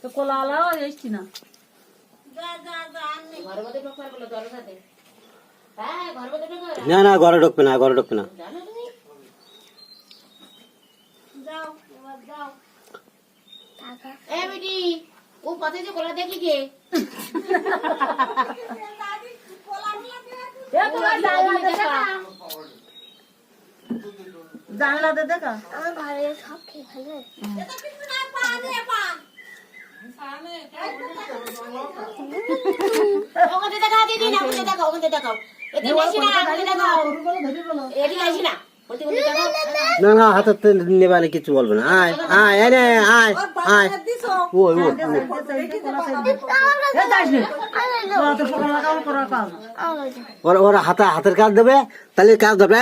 তো কোলা আলাও এসছি না না না ঘরে ঢুকবে না ঘরে ঢুকবে না ও পথে যে কোলা দেখি কে জানলাতে দেখা আমার ঘরে সব খেয়ে ফেলে ওখানে দেখা দিদি না ওখানে দেখাও ওখানে দেখাও এদিকে আসি না ওখানে দেখাও এদিকে আসি না বলতে বলতে দেখাও না না হাতে নেবালে কিছু বলবে না আয় আয় আয় আয় আয় ওই ওই ওরা হাতের কাজ দেবে তাহলে কাজ দেবে